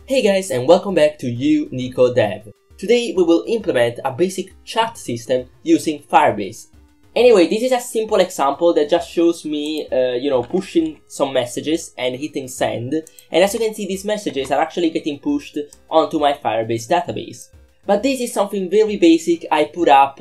Hey guys, and welcome back to Nico Dev. Today we will implement a basic chat system using Firebase. Anyway, this is a simple example that just shows me, pushing some messages and hitting send. And as you can see, these messages are actually getting pushed onto my Firebase database. But this is something very basic I put up,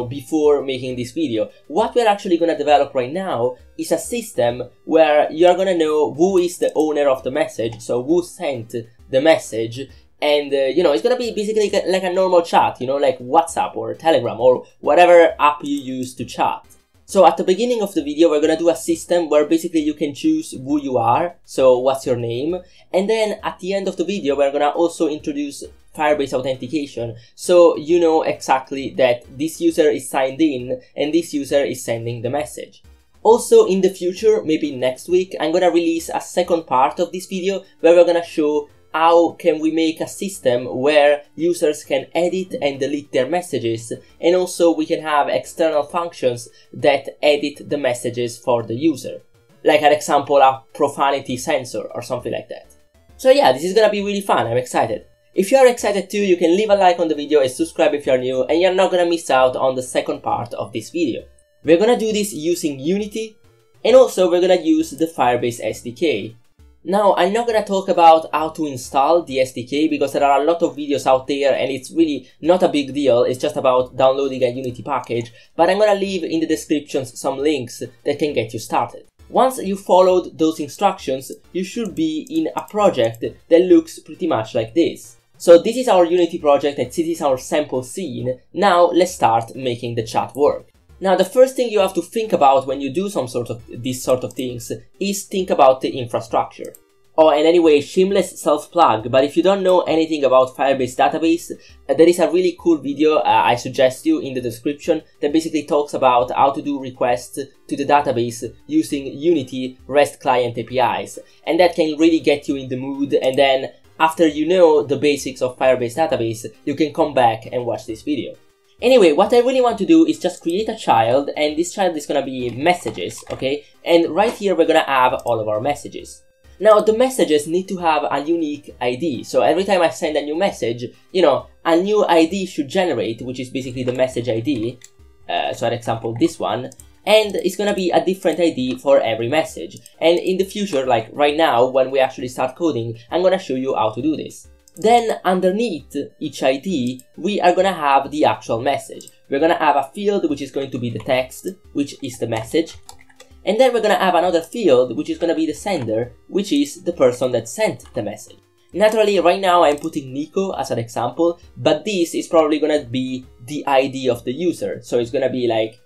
before making this video. What we're actually gonna develop right now is a system where you're gonna know who is the owner of the message, so who sent the message, and it's gonna be basically like a normal chat, like WhatsApp or Telegram or whatever app you use to chat. So at the beginning of the video, we're gonna do a system where basically you can choose who you are, so what's your name, and then at the end of the video, we're gonna also introduce Firebase authentication, so you know exactly that this user is signed in and this user is sending the message. Also, in the future, maybe next week, I'm gonna release a second part of this video where we're gonna show how can we make a system where users can edit and delete their messages, and also we can have external functions that edit the messages for the user. Like an example, a profanity sensor or something like that. So yeah, this is gonna be really fun, I'm excited. If you are excited too, you can leave a like on the video and subscribe if you are new, and you're not gonna miss out on the second part of this video. We're gonna do this using Unity, and also we're gonna use the Firebase SDK. Now, I'm not gonna talk about how to install the SDK because there are a lot of videos out there and it's really not a big deal, it's just about downloading a Unity package, but I'm gonna leave in the descriptions some links that can get you started. Once you followed those instructions, you should be in a project that looks pretty much like this. So this is our Unity project and this is our sample scene. Now let's start making the chat work. Now the first thing you have to think about when you do these sort of things is think about the infrastructure. Oh, and anyway, shameless self-plug, but if you don't know anything about Firebase Database, there is a really cool video I suggest you in the description that basically talks about how to do requests to the database using Unity REST client APIs. And that can really get you in the mood, and then after you know the basics of Firebase Database, you can come back and watch this video. Anyway, what I really want to do is just create a child, and this child is gonna be messages, okay? And right here we're gonna have all of our messages. Now, the messages need to have a unique ID, so every time I send a new message, a new ID should generate, which is basically the message ID, so for example this one, and it's gonna be a different ID for every message. And in the future, like right now, when we actually start coding, I'm gonna show you how to do this. Then underneath each ID, we are gonna have the actual message. We're gonna have a field which is going to be the text, which is the message. And then we're gonna have another field which is gonna be the sender, which is the person that sent the message. Naturally, right now I'm putting Nico as an example, but this is probably gonna be the ID of the user. So it's gonna be like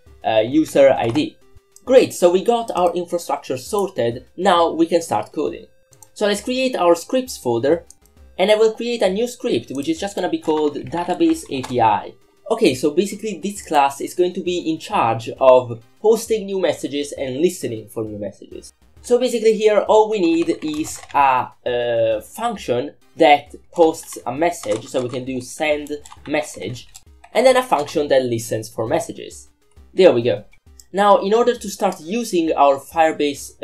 user ID. Great, so we got our infrastructure sorted. Now we can start coding. So let's create our scripts folder. And I will create a new script, which is just gonna be called Database API. Okay, so basically this class is going to be in charge of hosting new messages and listening for new messages. So basically here, all we need is a function that posts a message, so we can do send message, and then a function that listens for messages. There we go. Now, in order to start using our Firebase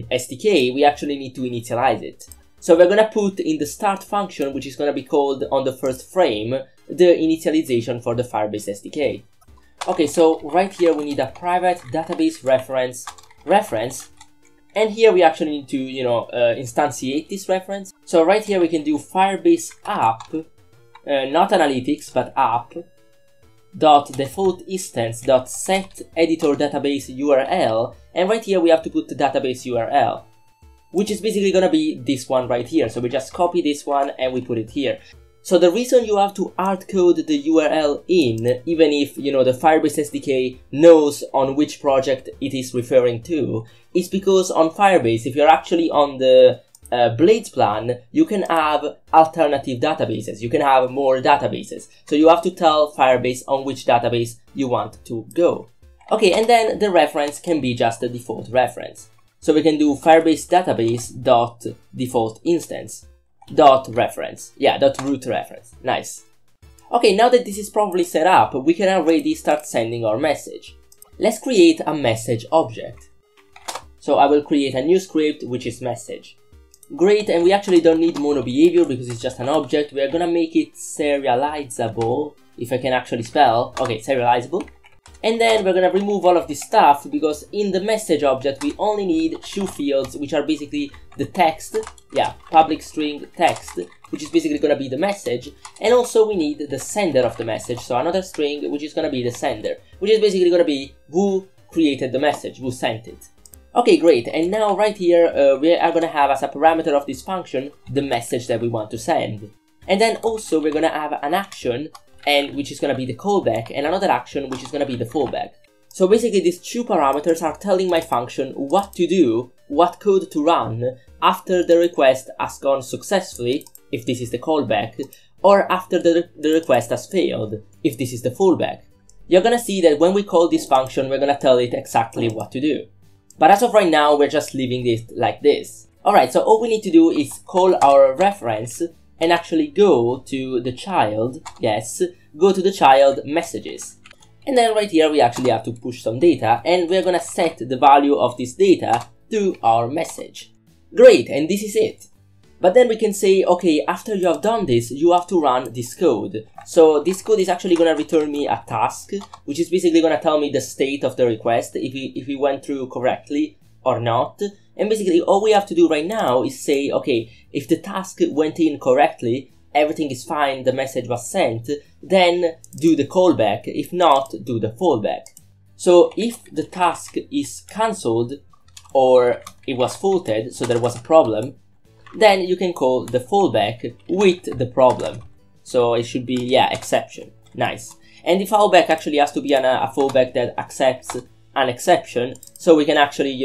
SDK, we actually need to initialize it. So we're gonna put in the start function, which is gonna be called on the first frame, the initialization for the Firebase SDK. Okay, so right here we need a private database reference, and here we actually need to, instantiate this reference. So right here we can do Firebase app, not analytics, but app, dot default instance dot set editor database URL, and right here we have to put the database URL, which is basically gonna be this one right here. So we just copy this one and we put it here. So the reason you have to hardcode the URL in, even if, the Firebase SDK knows on which project it is referring to, is because on Firebase, if you're actually on the Blades plan, you can have alternative databases. You can have more databases. So you have to tell Firebase on which database you want to go. Okay, and then the reference can be just the default reference. So we can do Firebase database dot default instance dot reference. Yeah, dot root reference. Nice. Okay, now that this is properly set up, we can already start sending our message. Let's create a message object. So I will create a new script which is message. Great, and we actually don't need mono behavior because it's just an object. We are gonna make it serializable, if I can actually spell. Okay, serializable. And then we're gonna remove all of this stuff because in the message object we only need two fields, which are basically the text, public string text, which is basically gonna be the message, and also we need the sender of the message, so another string which is gonna be the sender, which is basically gonna be who created the message, who sent it. Okay, great, and now right here we are gonna have as a parameter of this function the message that we want to send. And then also we're gonna have an action, and which is going to be the callback, and another action which is going to be the fallback. So basically these two parameters are telling my function what to do, what code to run after the request has gone successfully, if this is the callback, or after the request has failed, if this is the fallback. You're going to see that when we call this function we're going to tell it exactly what to do. But as of right now we're just leaving it like this. Alright, so all we need to do is call our reference and actually go to the child, go to the child messages. And then right here we actually have to push some data, and we're gonna set the value of this data to our message. Great, and this is it. But then we can say, okay, after you have done this, you have to run this code. So this code is actually gonna return me a task, which is basically gonna tell me the state of the request, if we went through correctly or not. And basically all we have to do right now is say, okay, if the task went in correctly, everything is fine, the message was sent, then do the callback, if not, do the fallback. So if the task is cancelled, or it was faulted, so there was a problem, then you can call the fallback with the problem. So it should be, exception. Nice. And the fallback actually has to be a fallback that accepts an exception, so we can actually,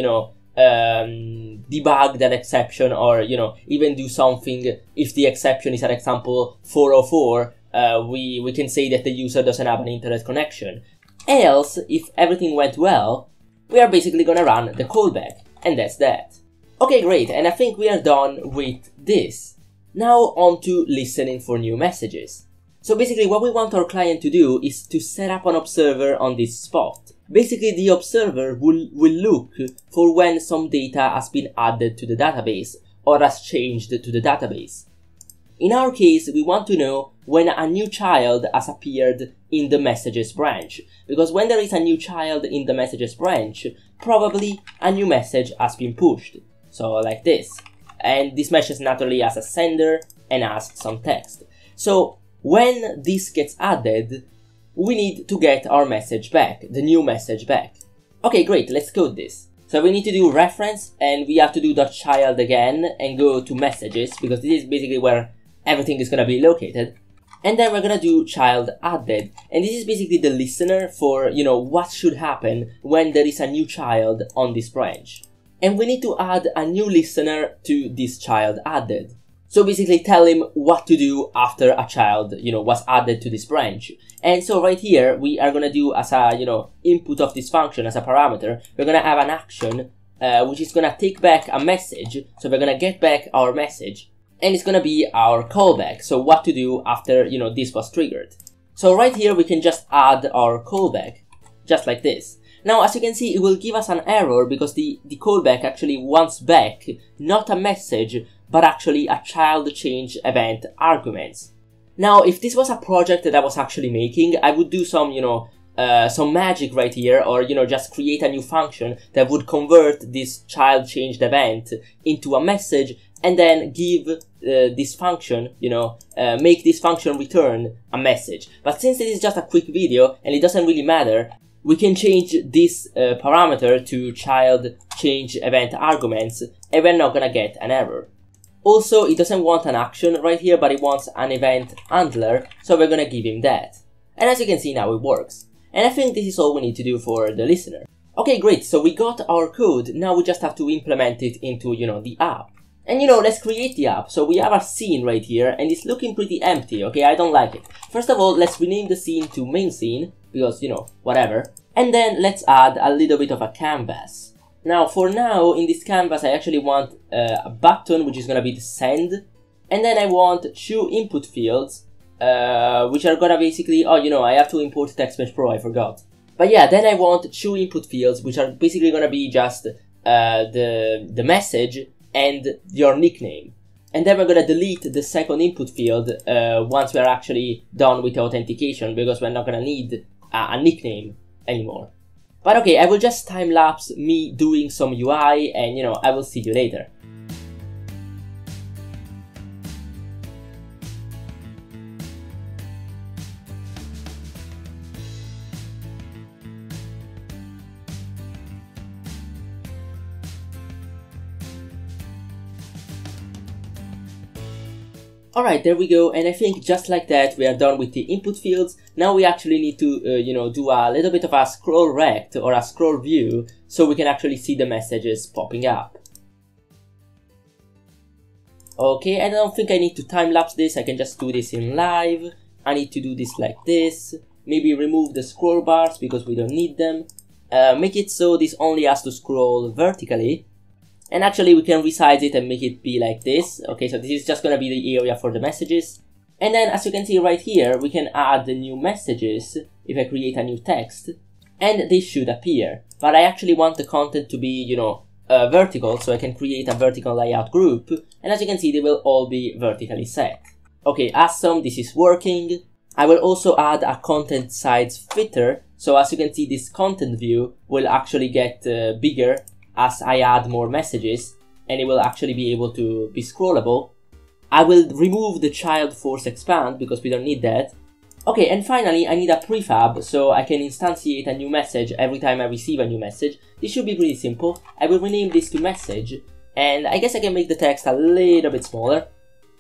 debug that exception, or even do something. If the exception is, for example, 404, we can say that the user doesn't have an internet connection. Else, if everything went well, we are basically gonna run the callback, and that's that. Okay, great, and I think we are done with this. Now on to listening for new messages. So basically what we want our client to do is to set up an observer on this spot. Basically the observer will look for when some data has been added to the database or has changed to the database. In our case, we want to know when a new child has appeared in the messages branch, because when there is a new child in the messages branch, probably a new message has been pushed. So like this. And this message naturally has a sender and has some text. So when this gets added, we need to get our message back, the new message back. Okay, great, let's code this. So we need to do reference, and we have to do .child again and go to messages, because this is basically where everything is gonna be located. And then we're gonna do child added, and this is basically the listener for, what should happen when there is a new child on this branch. And we need to add a new listener to this child added. So basically tell him what to do after a child, was added to this branch. And so right here, we are gonna do as a, input of this function as a parameter, we're gonna have an action, which is gonna take back a message. So we're gonna get back our message, and it's gonna be our callback. So what to do after, this was triggered. So right here, we can just add our callback, just like this. Now, as you can see, it will give us an error because the callback actually wants back not a message, but actually a child change event arguments. Now, if this was a project that I was actually making, I would do some, some magic right here, or, just create a new function that would convert this child changed event into a message, and then give this function, make this function return a message. But since this is just a quick video, and it doesn't really matter, we can change this parameter to child change event arguments, and we're not gonna get an error. Also, it doesn't want an action right here, but it wants an event handler, so we're gonna give him that. And as you can see now, it works. And I think this is all we need to do for the listener. Okay, great, so we got our code, now we just have to implement it into, the app. And let's create the app. So we have a scene right here, and it's looking pretty empty, okay? I don't like it. First of all, let's rename the scene to main scene, because, whatever. And then let's add a little bit of a canvas. Now, for now, in this canvas, I actually want a button, which is gonna be the send. And then I want two input fields, which are gonna basically, I have to import TextMesh Pro, I forgot. But yeah, then I want two input fields, which are basically gonna be just the message and your nickname. And then we're gonna delete the second input field once we're actually done with the authentication, because we're not gonna need a nickname anymore. But okay, I will just time lapse me doing some UI, and you know, I will see you later. Alright, there we go, and I think just like that we are done with the input fields. Now we actually need to, you know, do a little bit of a scroll rect or a scroll view so we can actually see the messages popping up. Okay, I don't think I need to time lapse this, I can just do this in live. I need to do this like this. Maybe remove the scroll bars because we don't need them. Make it so this only has to scroll vertically. And actually we can resize it and make it be like this. Okay, so this is just gonna be the area for the messages. And then as you can see right here, we can add the new messages if I create a new text. And they should appear. But I actually want the content to be, you know, vertical, so I can create a vertical layout group. And as you can see, they will all be vertically set. Okay, awesome, this is working. I will also add a content size filter. So as you can see, this content view will actually get bigger as I add more messages, and it will actually be able to be scrollable. I will remove the child force expand because we don't need that. Okay, and finally I need a prefab so I can instantiate a new message every time I receive a new message. This should be pretty simple. I will rename this to message, and I guess I can make the text a little bit smaller.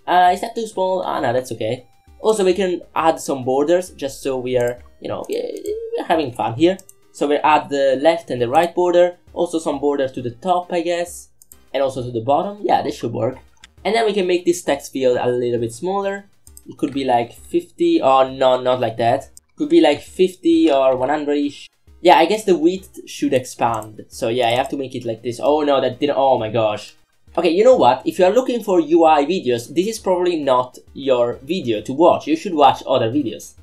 Is that too small? Ah, no, that's okay. Also, we can add some borders just so we are, you know, we're having fun here. So we'll add the left and the right border, also some border to the top, I guess, and also to the bottom. Yeah, this should work. And then we can make this text field a little bit smaller. It could be like 50, or no, not like that. Could be like 50 or 100-ish. Yeah, I guess the width should expand. So yeah, I have to make it like this. Oh no, that didn't, oh my gosh. Okay, you know what? If you are looking for UI videos, this is probably not your video to watch. You should watch other videos.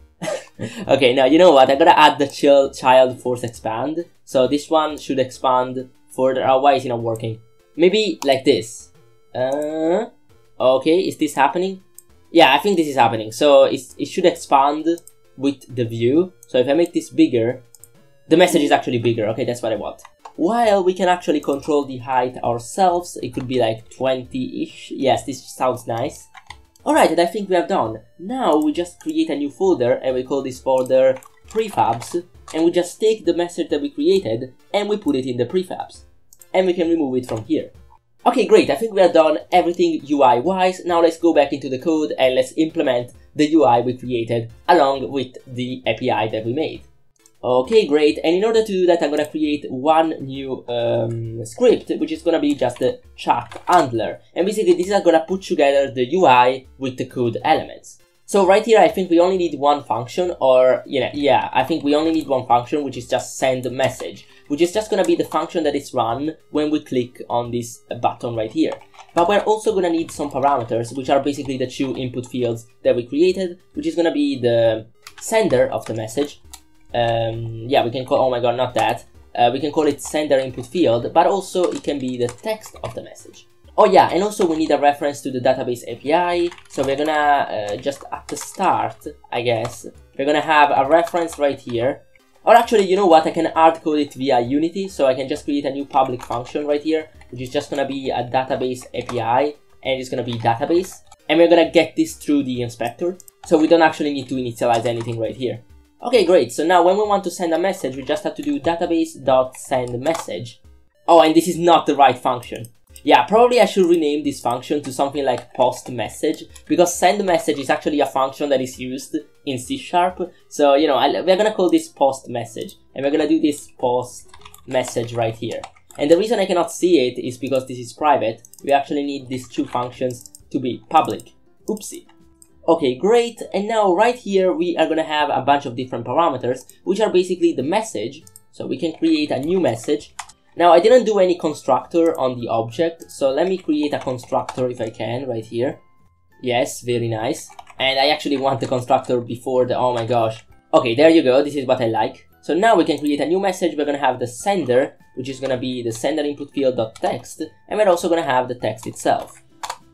Okay, now you know what, I'm gonna add the child force expand. So this one should expand further. Oh, why is it not working? Maybe like this. Okay, is this happening? Yeah, I think this is happening. So it should expand with the view. So if I make this bigger, the message is actually bigger. Okay, that's what I want. While we can actually control the height ourselves, it could be like 20-ish. Yes, this sounds nice. Alright, and I think we are done. Now we just create a new folder, and we call this folder prefabs, and we just take the message that we created and we put it in the prefabs. And we can remove it from here. Okay, great, I think we are done everything UI wise. Now let's go back into the code and let's implement the UI we created along with the API that we made. Okay, great, and in order to do that, I'm gonna create one new script, which is gonna be just the chat handler. And basically, this is gonna put together the UI with the code elements. So right here, I think we only need one function, or, yeah, I think we only need one function, which is just send message, which is just gonna be the function that is run when we click on this button right here. But we're also gonna need some parameters, which are basically the two input fields that we created, which is gonna be the sender of the message. Yeah, we can call, oh my god, not that. We can call it sender input field, but also it can be the text of the message. Oh yeah, and also we need a reference to the database API. So we're gonna, just at the start, I guess, we're gonna have a reference right here. Or actually, you know what, I can hard code it via Unity, so I can just create a new public function right here, which is just gonna be a database API, and it's gonna be database. And we're gonna get this through the inspector, so we don't actually need to initialize anything right here. Okay, great, so now when we want to send a message, we just have to do database.sendMessage. Oh, and this is not the right function. Yeah, probably I should rename this function to something like postMessage, because sendMessage is actually a function that is used in C#. So, you know, we're gonna call this postMessage, and we're gonna do this postMessage right here. And the reason I cannot see it is because this is private. We actually need these two functions to be public. Oopsie. Okay, great, and now right here we are gonna have a bunch of different parameters, which are basically the message. So we can create a new message. Now I didn't do any constructor on the object, so let me create a constructor if I can, right here. Yes, very nice. And I actually want the constructor before the, oh my gosh. Okay, there you go, this is what I like. So now we can create a new message. We're going to have the sender, which is going to be the sender input field.text, and we're also going to have the text itself.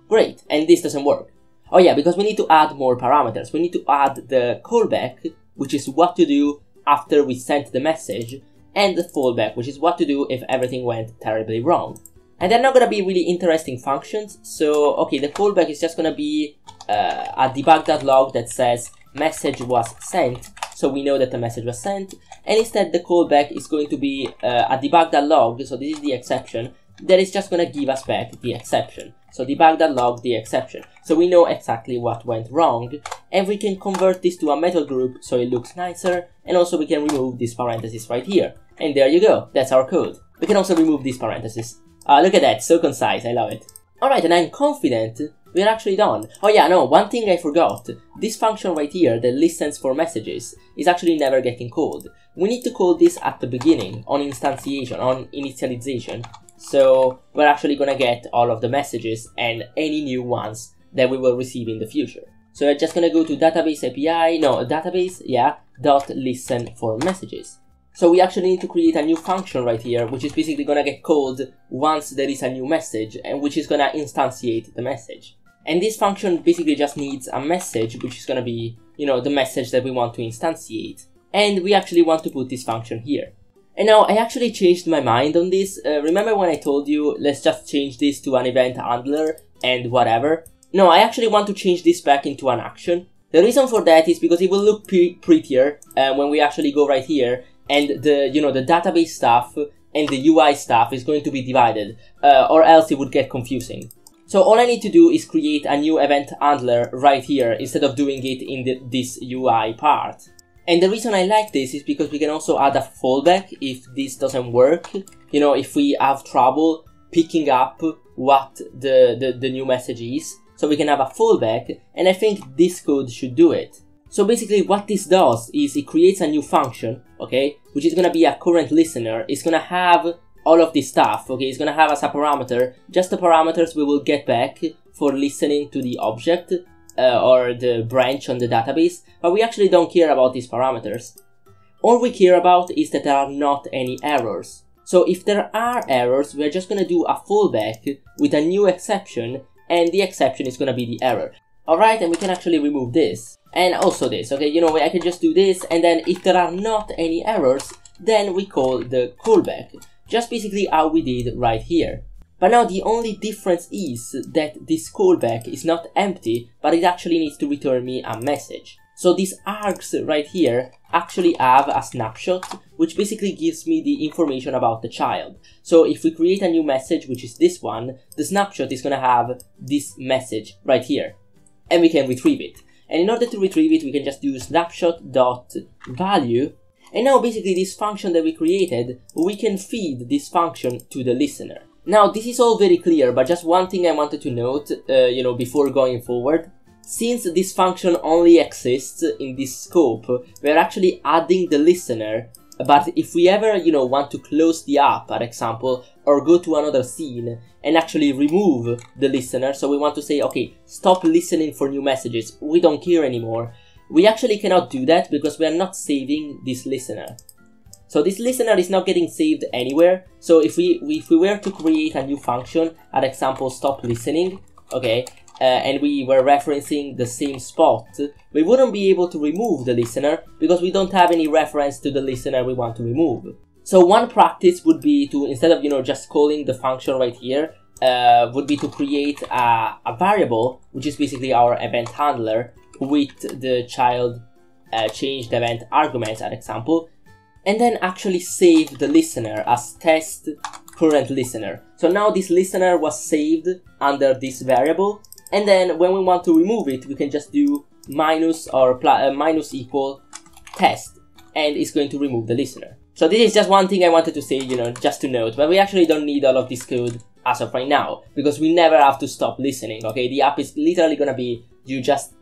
Great, and this doesn't work. Oh yeah, because we need to add more parameters. We need to add the callback, which is what to do after we sent the message, and the fallback, which is what to do if everything went terribly wrong. And they're not going to be really interesting functions. So, okay, the callback is just going to be a debug.log that says message was sent, so we know that the message was sent. And instead, the callback is going to be a debug.log, so this is the exception, that is just going to give us back the exception. So debug.log the exception. So we know exactly what went wrong, and we can convert this to a method group so it looks nicer, and also we can remove this parenthesis right here. And there you go, that's our code. We can also remove these parentheses. Look at that, so concise, I love it. Alright, and I'm confident we're actually done. Oh yeah, no, one thing I forgot. This function right here that listens for messages is actually never getting called. We need to call this at the beginning, on instantiation, on initialization. So we're actually gonna get all of the messages and any new ones that we will receive in the future. So we're just gonna go to database API, no, database, yeah, dot listen for messages. So we actually need to create a new function right here, which is basically gonna get called once there is a new message, and which is gonna instantiate the message. And this function basically just needs a message, which is gonna be, you know, the message that we want to instantiate. And we actually want to put this function here. And now I actually changed my mind on this. Remember when I told you, let's just change this to an event handler and whatever? No, I actually want to change this back into an action. The reason for that is because it will look prettier when we actually go right here, and the database stuff and the UI stuff is going to be divided, or else it would get confusing. So all I need to do is create a new event handler right here instead of doing it in this UI part. And the reason I like this is because we can also add a fallback if this doesn't work. You know, if we have trouble picking up what the new message is. So we can have a fallback, and I think this code should do it. So basically what this does is it creates a new function, okay, which is going to be a current listener. It's going to have all of this stuff, okay, it's going to have as a parameter just the parameters we will get back for listening to the object or the branch on the database, but we actually don't care about these parameters. All we care about is that there are not any errors. So if there are errors, we're just going to do a fallback with a new exception, and the exception is going to be the error. Alright, and we can actually remove this. And also this, okay, you know, I can just do this, and then if there are not any errors, then we call the callback. Just basically how we did right here. But now the only difference is that this callback is not empty, but it actually needs to return me a message. So these args right here actually have a snapshot, which basically gives me the information about the child. So if we create a new message, which is this one, the snapshot is going to have this message right here. And we can retrieve it. And in order to retrieve it, we can just do snapshot.value. And now basically this function that we created, we can feed this function to the listener. Now this is all very clear, but just one thing I wanted to note, before going forward. Since this function only exists in this scope, we're actually adding the listener. But if we ever, want to close the app, for example, or go to another scene and actually remove the listener, so we want to say, okay, stop listening for new messages, we don't care anymore, we actually cannot do that because we are not saving this listener. So this listener is not getting saved anywhere. So if we were to create a new function, for example, stop listening, okay, and we were referencing the same spot, we wouldn't be able to remove the listener because we don't have any reference to the listener we want to remove. So one practice would be to, instead of just calling the function right here, would be to create a variable, which is basically our event handler, with the child changed event arguments, for example, and then actually save the listener as test current listener. So now this listener was saved under this variable, and then when we want to remove it, we can just do minus or minus equal test, and it's going to remove the listener. So this is just one thing I wanted to say, just to note, but we actually don't need all of this code as of right now, because we never have to stop listening, okay? The app is literally gonna be, you just,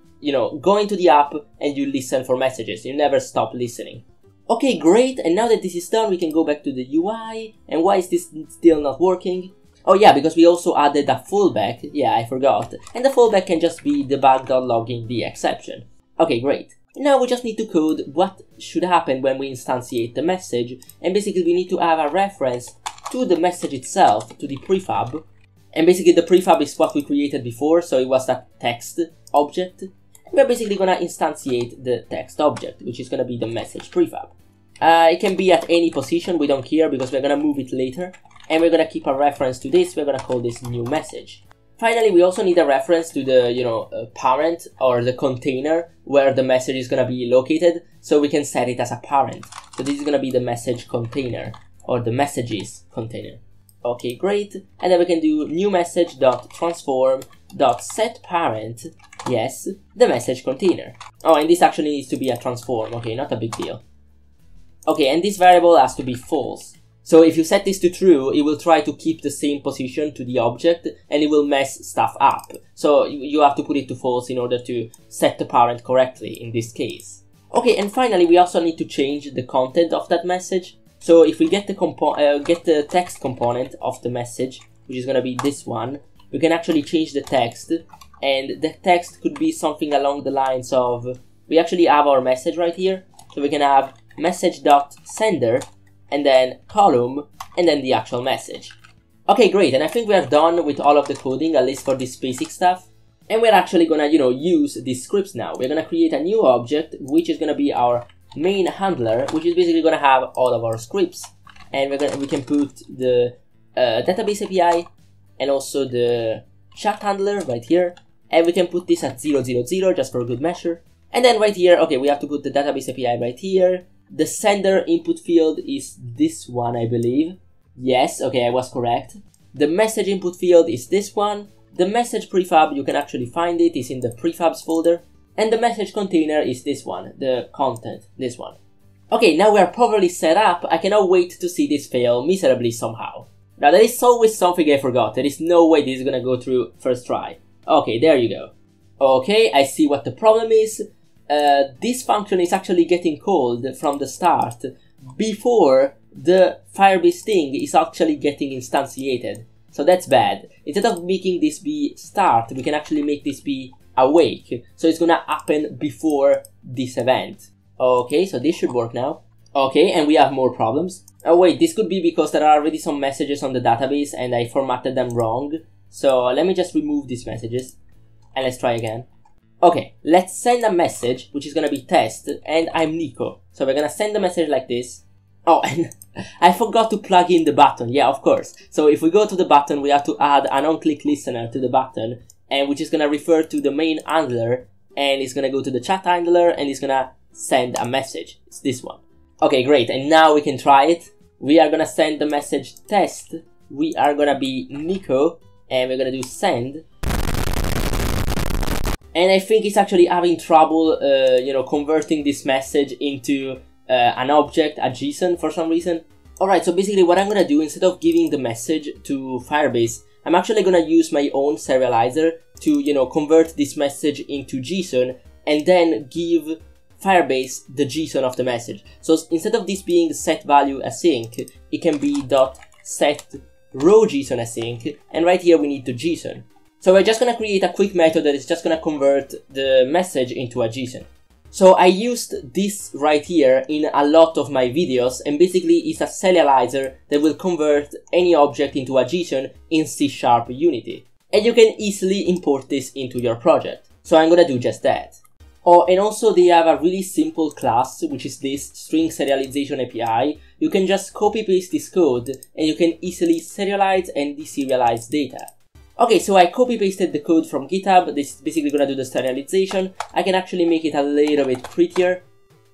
go into the app and you listen for messages. You never stop listening. Okay, great, and now that this is done, we can go back to the UI, and why is this still not working? Oh yeah, because we also added a fallback, yeah, I forgot, and the fallback can just be debug.logging the exception. Okay, great. Now we just need to code what should happen when we instantiate the message, and basically we need to have a reference to the message itself, to the prefab. And basically the prefab is what we created before, so it was that text object. And we're basically gonna instantiate the text object, which is gonna be the message prefab. It can be at any position, we don't care because we're gonna move it later. And we're gonna keep a reference to this, we're gonna call this new message. Finally, we also need a reference to the, parent or the container where the message is gonna be located, so we can set it as a parent. So this is gonna be the message container, or the messages container. Okay, great. And then we can do new message.transform.setParent, yes, the message container. Oh, and this actually needs to be a transform, okay, not a big deal. Okay, and this variable has to be false. So if you set this to true, it will try to keep the same position to the object and it will mess stuff up. So you have to put it to false in order to set the parent correctly in this case. Okay, and finally we also need to change the content of that message. So if we get the text component of the message, which is gonna be this one, we can actually change the text, and the text could be something along the lines of, we actually have our message right here, so we can have message.sender, and then column, and then the actual message. Okay, great, and I think we are done with all of the coding, at least for this basic stuff. And we're actually gonna, use these scripts now. We're gonna create a new object, which is gonna be our main handler, which is basically gonna have all of our scripts. And we can put the database API, and also the chat handler right here. And we can put this at 000, just for good measure. And then right here, okay, we have to put the database API right here. The sender input field is this one, I believe. Yes, okay, I was correct. The message input field is this one. The message prefab, you can actually find it, is in the prefabs folder. And the message container is this one, the content, this one. Okay, now we are properly set up. I cannot wait to see this fail miserably somehow. Now there is always something I forgot. There is no way this is gonna go through first try. Okay, there you go. Okay, I see what the problem is. This function is actually getting called from the start before the Firebase thing is actually getting instantiated. So that's bad. Instead of making this be start, we can actually make this be awake. So it's gonna happen before this event. Okay, so this should work now. Okay, and we have more problems. Oh wait, this could be because there are already some messages on the database and I formatted them wrong. So let me just remove these messages and let's try again. Okay, let's send a message, which is gonna be test, and I'm Nico. So we're gonna send a message like this. Oh, and I forgot to plug in the button. Yeah, of course. So if we go to the button, we have to add an on-click listener to the button, and which is gonna refer to the main handler, and it's gonna go to the chat handler, and it's gonna send a message. It's this one. Okay, great, and now we can try it. We are gonna send the message test. We are gonna be Nico, and we're gonna do send. And I think it's actually having trouble, converting this message into an object, a JSON for some reason. Alright, so basically what I'm gonna do, instead of giving the message to Firebase, I'm actually gonna use my own serializer to, convert this message into JSON and then give Firebase the JSON of the message. So instead of this being set value async, it can be .set row JSON async, and right here we need the JSON. So we're just gonna create a quick method that is just gonna convert the message into a JSON. So I used this right here in a lot of my videos, and basically it's a serializer that will convert any object into a JSON in C# Unity. And you can easily import this into your project. So I'm gonna do just that. Oh, and also they have a really simple class, which is this string serialization API. You can just copy paste this code and you can easily serialize and deserialize data. Okay, so I copy pasted the code from GitHub. This is basically gonna do the serialization. I can actually make it a little bit prettier.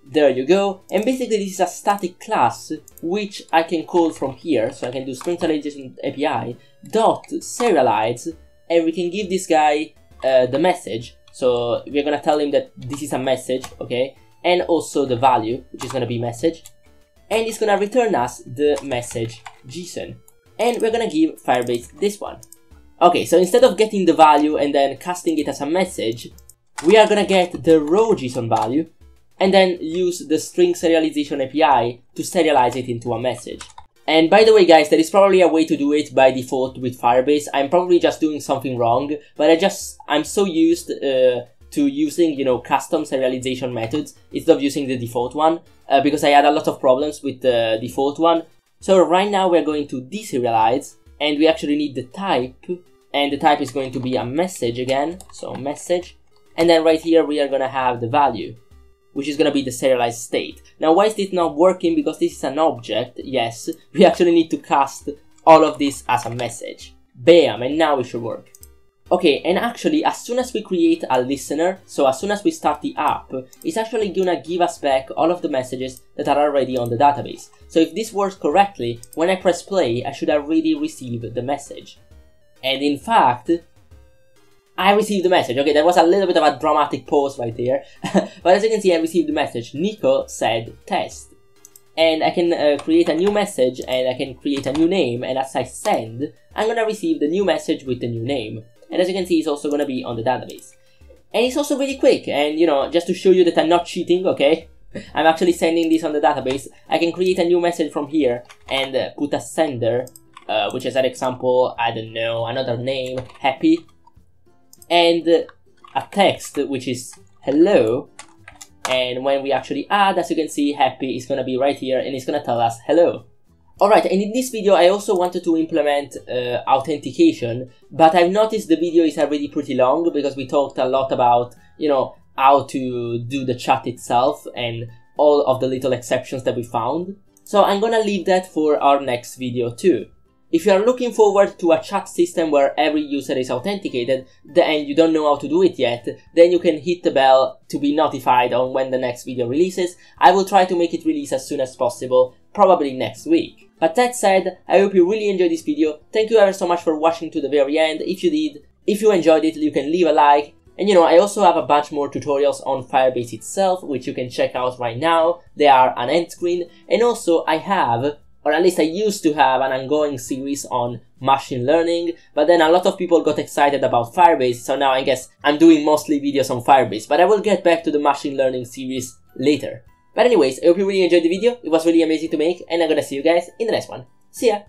There you go. And basically this is a static class which I can call from here. So I can do string serialization API dot serialize, and we can give this guy the message. So we're gonna tell him that this is a message, okay? And also the value, which is gonna be message. And it's gonna return us the message JSON. And we're gonna give Firebase this one. Okay, so instead of getting the value and then casting it as a message, we are gonna get the row JSON value and then use the string serialization API to serialize it into a message. And by the way guys, there is probably a way to do it by default with Firebase. I'm probably just doing something wrong, but I'm so used to to using, you know, custom serialization methods instead of using the default one, because I had a lot of problems with the default one. So right now we're going to deserialize, and we actually need the type, and the type is going to be a message again, so message, and then right here we are gonna have the value, which is gonna be the serialized state. Now why is this not working? Because this is an object, yes, we actually need to cast all of this as a message. Bam, and now it should work. Okay, and actually, as soon as we create a listener, so as soon as we start the app, it's actually gonna give us back all of the messages that are already on the database. So if this works correctly, when I press play, I should already receive the message. And in fact, I received the message. Okay, there was a little bit of a dramatic pause right there. But as you can see, I received the message. Nico said test. And I can create a new message, and I can create a new name, and as I send, I'm gonna receive the new message with the new name. And as you can see, it's also gonna be on the database. And it's also really quick, and you know, just to show you that I'm not cheating, okay? I'm actually sending this on the database. I can create a new message from here, and put a sender, which is an example, I don't know, another name, happy. And a text, which is hello. And when we actually add, as you can see, happy is gonna be right here, and it's gonna tell us hello. Alright, and in this video I also wanted to implement authentication, but I've noticed the video is already pretty long because we talked a lot about, you know, how to do the chat itself and all of the little exceptions that we found. So I'm gonna leave that for our next video too. If you are looking forward to a chat system where every user is authenticated and you don't know how to do it yet, then you can hit the bell to be notified on when the next video releases. I will try to make it release as soon as possible, probably next week. But that said, I hope you really enjoyed this video. Thank you ever so much for watching to the very end. If you did, if you enjoyed it, you can leave a like. And you know, I also have a bunch more tutorials on Firebase itself, which you can check out right now. They are an end screen. And also I have, or at least I used to have, an ongoing series on machine learning, but then a lot of people got excited about Firebase, so now I guess I'm doing mostly videos on Firebase, but I will get back to the machine learning series later. But anyways, I hope you really enjoyed the video. It was really amazing to make, and I'm gonna see you guys in the next one. See ya!